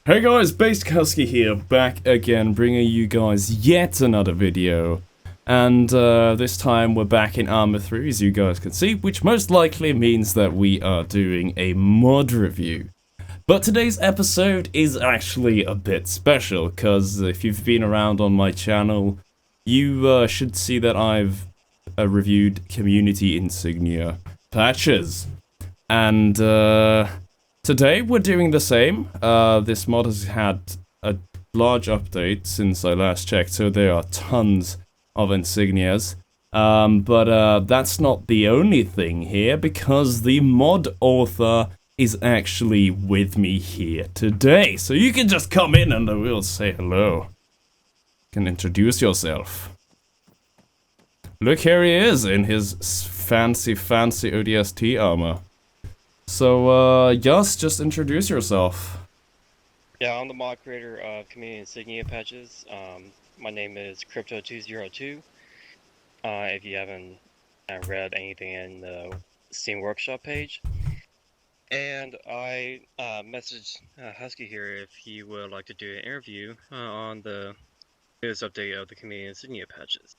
Hey guys, Based here, back again, bringing you guys yet another video. And this time we're back in ArmA 3, as you guys can see, which most likely means that we are doing a mod review. But today's episode is actually a bit special, because if you've been around on my channel, you should see that I've reviewed Kommunity Insignia Patches. And today we're doing the same. This mod has had a large update since I last checked, so there are tons of insignias. But that's not the only thing here, because the mod author is actually with me here today. So you can just come in and we'll say hello. You can introduce yourself. Look, here he is in his fancy ODST armor. So, just introduce yourself. Yeah, I'm the mod creator of Kommunity Insignia Patches. My name is Crypto202. If you haven't read anything in the Steam Workshop page. And I messaged Husky here if he would like to do an interview on the newest update of the Kommunity Insignia Patches.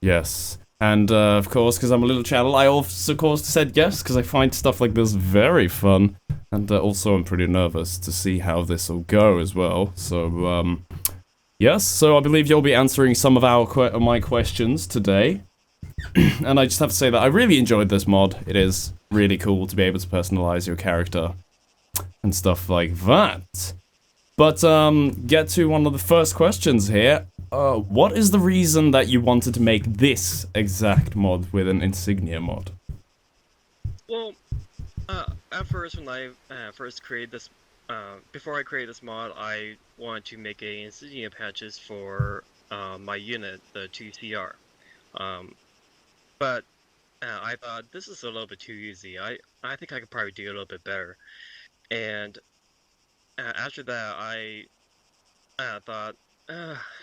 Yes. And, of course, because I'm a little channel, I also, of course, said yes, because I find stuff like this very fun. And also I'm pretty nervous to see how this will go as well. So, yes, so I believe you'll be answering some of my questions today. And I just have to say that I really enjoyed this mod. It is really cool to be able to personalize your character and stuff like that. But, get to one of the first questions here. What is the reason that you wanted to make this exact mod with an insignia mod? Well, at first when I first created this, before I created this mod, I wanted to make a insignia patches for my unit, the 2CR. But I thought this is a little bit too easy. I think I could probably do a little bit better. And after that, I thought,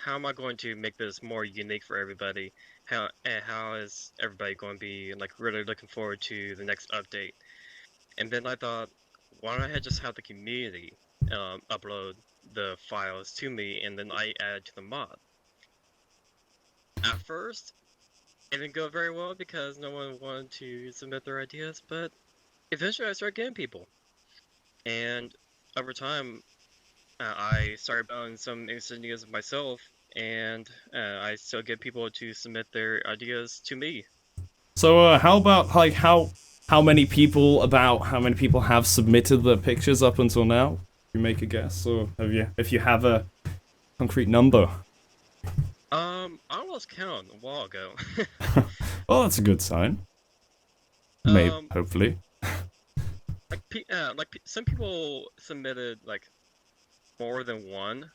how am I going to make this more unique for everybody? How is everybody going to be like really looking forward to the next update? And then I thought, why don't I just have the community upload the files to me, and then I add to the mod. At first, it didn't go very well because no one wanted to submit their ideas, but eventually I started getting people. And over time, I started building some insignias myself, and I still get people to submit their ideas to me. So, how about, like, how many people have submitted their pictures up until now? You make a guess, or if you have a concrete number? I lost count a while ago. Well, that's a good sign. Maybe, hopefully. Some people submitted, like, more than one,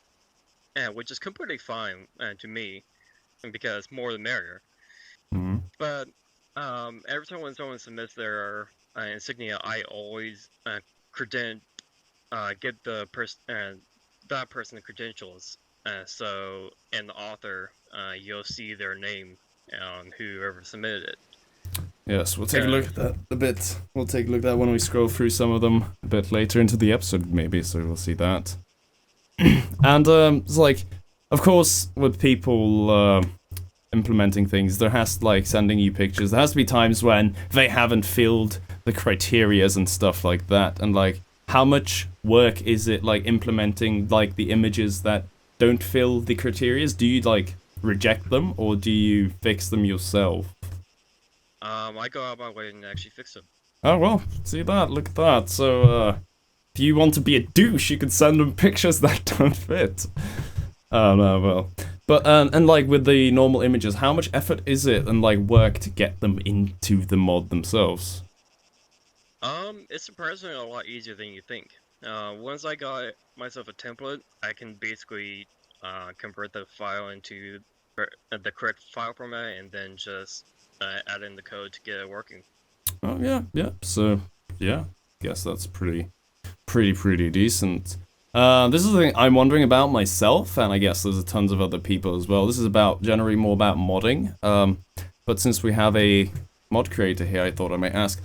which is completely fine to me, because more the merrier. Mm-hmm. But every time when someone submits their insignia, I always get the that person the credentials. So in the author, you'll see their name on whoever submitted it. Yes, we'll take a look at that a bit. We'll take a look at that when we scroll through some of them a bit later into the episode, maybe. So we'll see that. And it's like, of course, with people implementing things, there has sending you pictures. There has to be times when they haven't filled the criterias and stuff like that. And how much work is it implementing the images that don't fill the criterias? Do you reject them, or do you fix them yourself? I go out my way and actually fix them. Oh well, see that? Look at that. So if you want to be a douche, you can send them pictures that don't fit. Oh no, well. But, and with the normal images, how much effort is it and work to get them into the mod themselves? It's surprisingly a lot easier than you think. Once I got myself a template, I can basically convert the file into the correct file format and then just add in the code to get it working. Oh yeah. So, yeah, guess that's pretty decent. This is the thing I'm wondering about myself, and I guess there's tons of other people as well. This is generally more about modding. But since we have a mod creator here, I thought I might ask,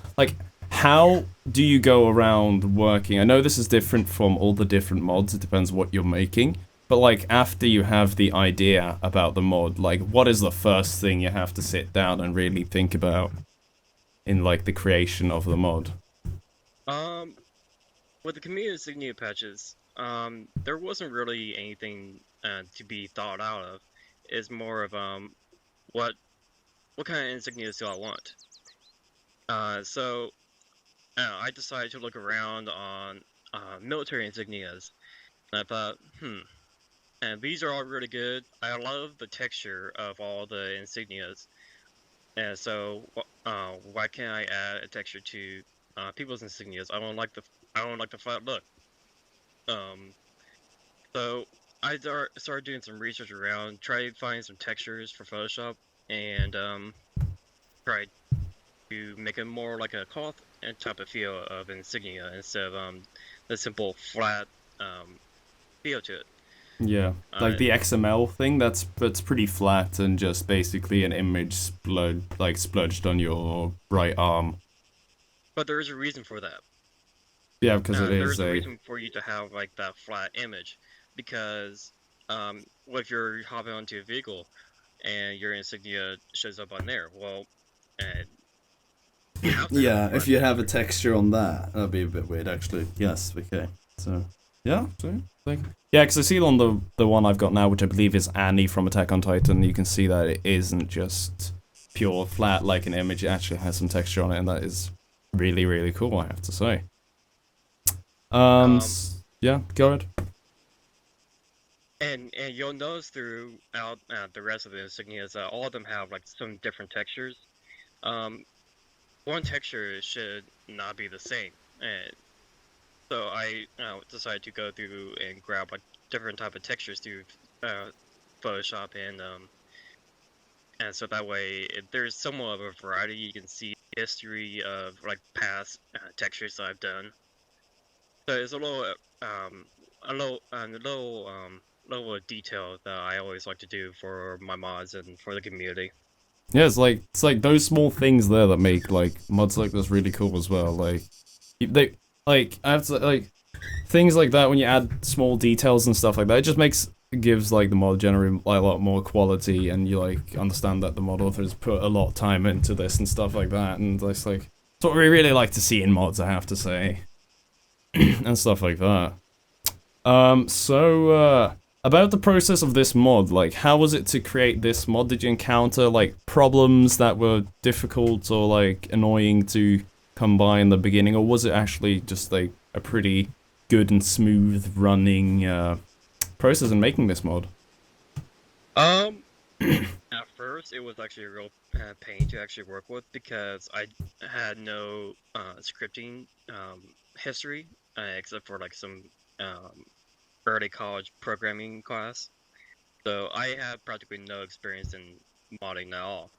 how do you go around working? I know this is different from all the different mods. It depends what you're making. But like after you have the idea about the mod, like what is the first thing you have to sit down and really think about in like the creation of the mod? Um, with the Kommunity Insignia Patches, there wasn't really anything to be thought out of. It's more of what what kind of insignias do I want? So I decided to look around on military insignias, and I thought, and these are all really good. I love the texture of all the insignias, and so why can't I add a texture to people's insignias? I don't like the flat look. Um, so started doing some research around, tried to find some textures for Photoshop, and tried to make it more like a cloth and type of feel of insignia instead of the simple flat feel to it. Yeah, like the XML thing. That's pretty flat and just basically an image splurged on your right arm. But there is a reason for that. Yeah, because it There is is a a reason for you to have like that flat image, because what if you're hopping onto a vehicle and your insignia shows up on there? Well, and you have to have a Yeah, if flat you have a texture. texture on that, that'd be a bit weird, actually. Yes, okay. so yeah. So like yeah, because I see on the one I've got now, which I believe is Annie from Attack on Titan. You can see that it isn't just pure flat like an image. It actually has some texture on it, and that is really cool. I have to say. Um, Yeah, go ahead. and you'll notice throughout the rest of the insignias that all of them have like some different textures. Um, one texture should not be the same, and so I decided to go through and grab like different type of textures through Photoshop, and so that way there's somewhat of a variety. You can see history of like past textures that I've done. So it's a little of detail that I always like to do for my mods and for the community. Yeah, it's like those small things there that make like mods like this really cool as well. Like they like I have to like things like that when you add small details and stuff like that. It just gives like the mod generally like, a lot more quality, and you like understand that the mod authors put a lot of time into this and stuff like that. And it's like it's what we really like to see in mods, I have to say, and stuff like that. About the process of this mod, like, how was it to create this mod? Did you encounter, like, problems that were difficult or, like, annoying to come by in the beginning, or was it actually just, like, a pretty good and smooth running, process in making this mod? At first, it was actually a real pain to actually work with because I had no scripting history except for like some um, early college programming class. So I had practically no experience in modding at all.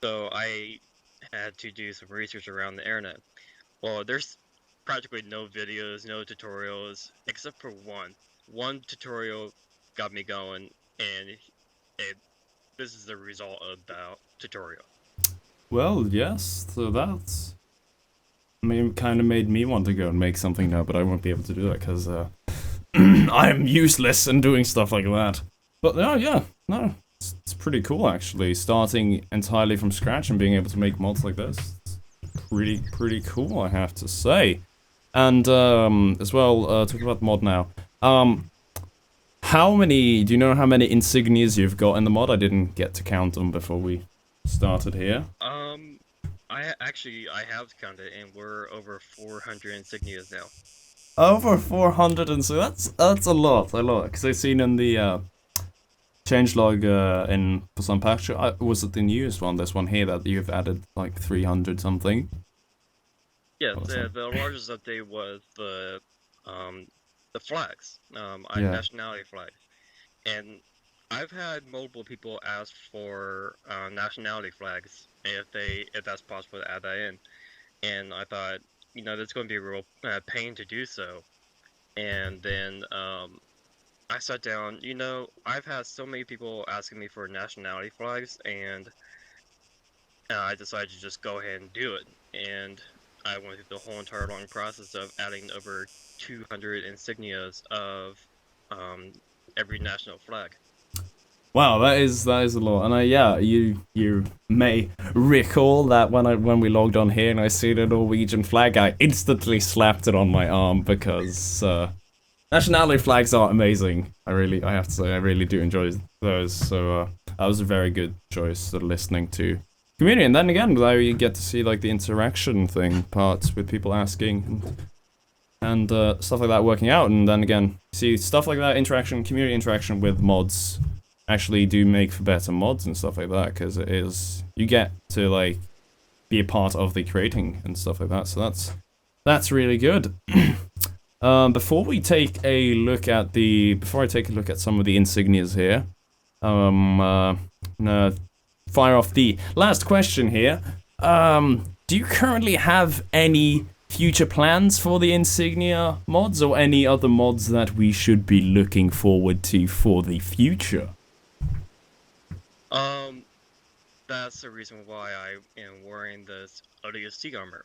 So I had to do some research around the internet. Well, there's practically no videos, no tutorials, except for one. One tutorial got me going, and this is the result of that tutorial. Well, yes, so that's... I mean, kind of made me want to go and make something now, but I won't be able to do that because I'm useless in doing stuff like that. But no, yeah, no, it's pretty cool actually. Starting entirely from scratch and being able to make mods like this, it's pretty cool, I have to say. And as well, talking about mod now. How many? Do you know how many insignias you've got in the mod? I didn't get to count them before we started here. I have counted, and we're over 400 insignias now. Over 400, and so that's a lot. Because I've seen in the changelog in for some patch, was it the newest one? This one here that you've added like 300 something. Yeah, the largest update was the flags, Yeah. nationality flags, and I've had multiple people ask for nationality flags if that's possible to add that in, and I thought, you know, that's going to be a real pain to do so, and then I sat down. You know, I've had so many people asking me for nationality flags, and I decided to just go ahead and do it, and I went through the whole entire long process of adding over 200 insignias of every national flag. Wow, that is a lot. And yeah, you may recall that when we logged on here and I see the Norwegian flag, I instantly slapped it on my arm because nationality flags are amazing. I have to say, I really do enjoy those. So that was a very good choice. Listening to community, and then again, though, you get to see like the interaction thing parts with people asking and stuff like that working out, and then again, see stuff like that community interaction with mods actually do make for better mods and stuff like that, because you get to like be a part of the creating and stuff like that. So that's really good. Before I take a look at some of the insignias here, fire off the last question here. Do you currently have any future plans for the insignia mods, or any other mods that we should be looking forward to for the future? That's the reason why I am wearing this ODST armor.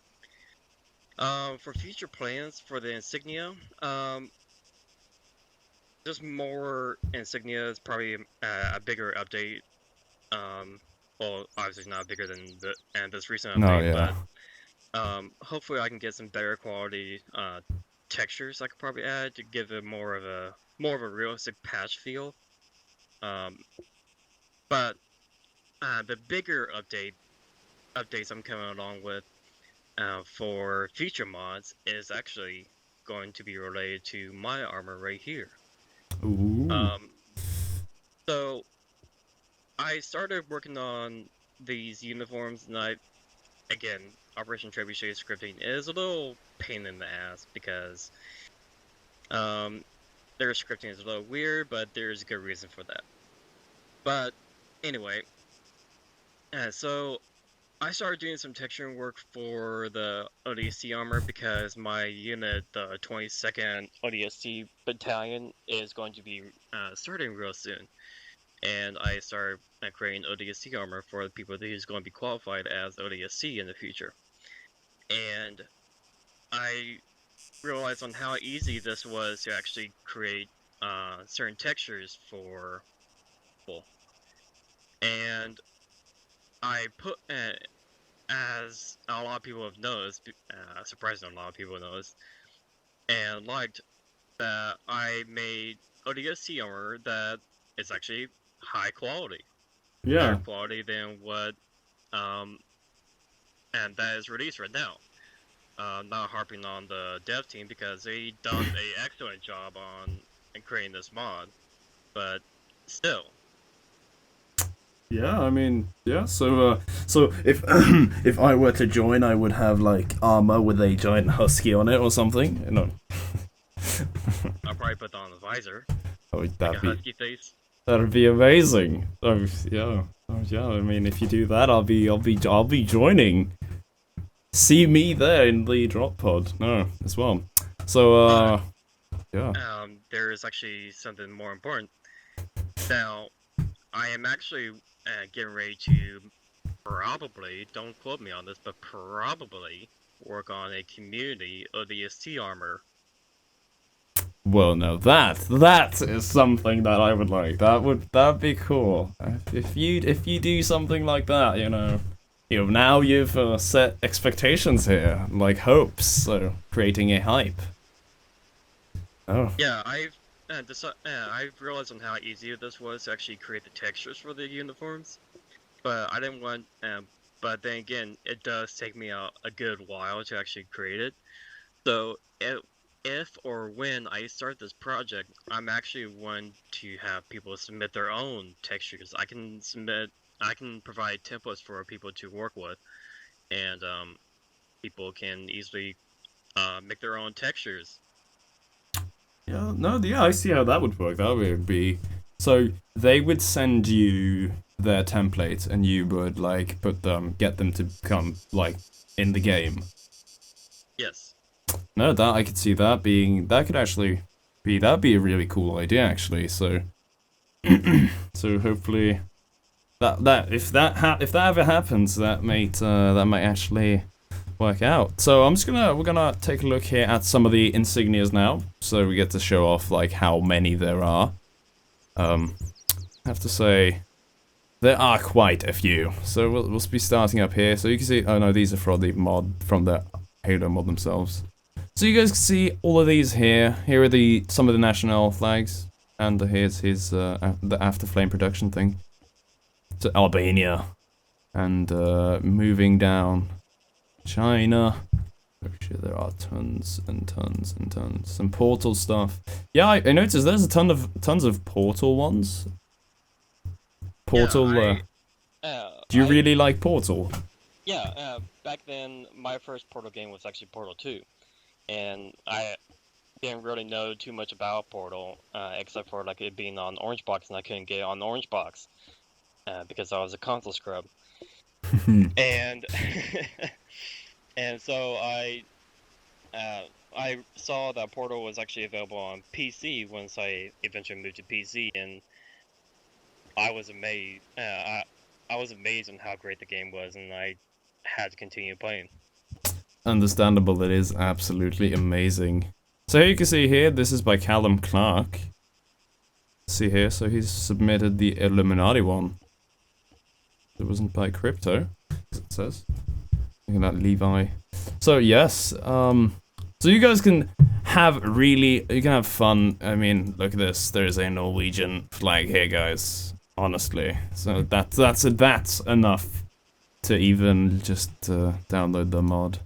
For future plans for the insignia, just more insignias, probably a bigger update. Well, obviously not bigger than this recent update, but hopefully I can get some better quality textures I could probably add to give it more of a realistic patch feel. But the bigger updates I'm coming along with for future mods is actually going to be related to my armor right here. Ooh. So I started working on these uniforms, and again, Operation Trebuchet scripting is a little pain in the ass because their scripting is a little weird, but there's a good reason for that. But anyway, so I started doing some texturing work for the ODST armor because my unit, the 22nd ODST Battalion, is going to be starting real soon. And I started creating ODST armor for the people who's going to be qualified as ODST in the future. And I realized on how easy this was to actually create certain textures for people. And I put, as a lot of people have noticed, surprisingly a lot of people noticed, and liked, that I made ODST armor that is actually high quality. Yeah. Better quality than what, and that is released right now. Not harping on the dev team because they done an excellent job on creating this mod, but still. Yeah, I mean, yeah. So if if I were to join, I would have like armor with a giant husky on it or something. No. I'll probably put on the visor. Oh, Like a husky face. that'd be amazing. Yeah. I mean, if you do that, I'll be joining. See me there in the drop pod. No, as well. So yeah. There is actually something more important. Now, I am actually getting ready to probably, don't quote me on this, but probably work on a community ODST armor. Well, no, that is something that I would like. That'd be cool. If you do something like that, now you've set expectations here, like hopes. So creating a hype. Oh. Yeah, I've realized on how easy this was to actually create the textures for the uniforms, but I didn't want. But then again, it does take me a good while to actually create it. So if or when I start this project, I'm actually one to have people submit their own textures. I can provide templates for people to work with, and people can easily make their own textures. Yeah, no, yeah, I see how that would work. That would be so they would send you their template, and you would like get them to come like in the game. Yes. No, that I could see that could actually that'd be a really cool idea actually. So, so hopefully, if that ever happens, that might actually work out. So we're gonna take a look here at some of the insignias now, so we get to show off like how many there are. I have to say, there are quite a few. So we'll be starting up here. So you can see, oh no, these are from the Halo mod themselves. So you guys can see all of these here. Here are some of the national flags, and here's his the After Flame production thing. So Albania, and moving down, China. Oh shit, there are tons and tons and tons. Some Portal stuff. Yeah, I noticed there's a tons of Portal ones. Portal. Do you really like Portal? Yeah, back then my first Portal game was actually Portal 2, and I didn't really know too much about Portal, except for like it being on Orange Box, and I couldn't get it on Orange Box because I was a console scrub. And and so I saw that Portal was actually available on PC once I eventually moved to PC, and I was amazed. I was amazed on how great the game was, and I had to continue playing. Understandable, it is absolutely amazing. So here you can see here, this is by Callum Clark. See here, so he's submitted the Illuminati one. It wasn't by Crypto, as it says. Look at that, Levi. So yes, so you guys can have fun. I mean, look at this, there's a Norwegian flag here, guys. Honestly, so that's enough to even just download the mod.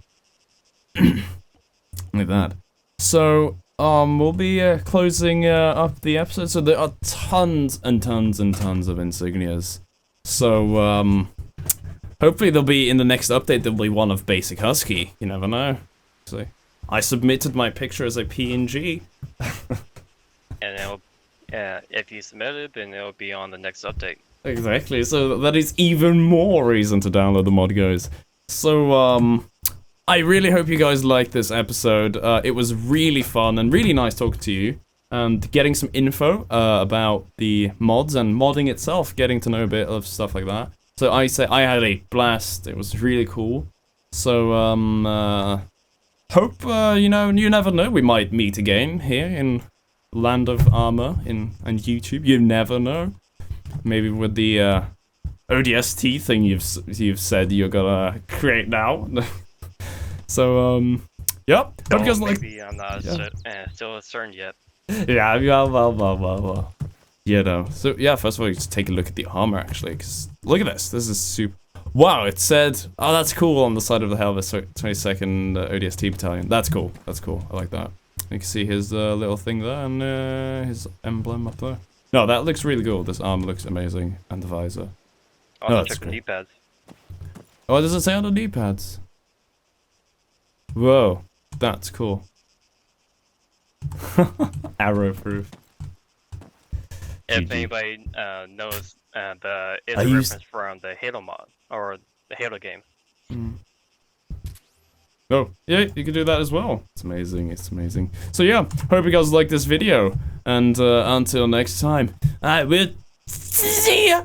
Like that. So we'll be closing up the episode. So there are tons and tons and tons of insignias. So hopefully there'll be in the next update. There'll be one of Basic Husky. You never know. So I submitted my picture as a PNG. And it'll, if you submit it, then it'll be on the next update. Exactly. So that is even more reason to download the mod, guys. So I really hope you guys liked this episode. It was really fun and really nice talking to you and getting some info about the mods and modding itself, getting to know a bit of stuff like that. So I had a blast. It was really cool. So hope you know, you never know, we might meet again here in Land of ArmA and YouTube. You never know. Maybe with the ODST thing you've said you're gonna create now. So yep. No, Hope you guys maybe I'm not still certain yet. Yeah, well. You know. So yeah, first of all, you just take a look at the armor actually, because look at this. This is super. Wow, it said, oh, that's cool on the side of the helmet. 22nd ODST battalion. That's cool. That's cool. I like that. You can see his little thing there and his emblem up there. No, that looks really cool. This armor looks amazing, and the visor. Also check the D-pads. Oh, what does it say on the D-pads? Whoa, that's cool. Arrow proof. If anybody knows it's a reference from the Halo mod or the Halo game. Oh, yeah, you can do that as well. It's amazing, it's amazing. So yeah, hope you guys like this video, and until next time, I will see ya!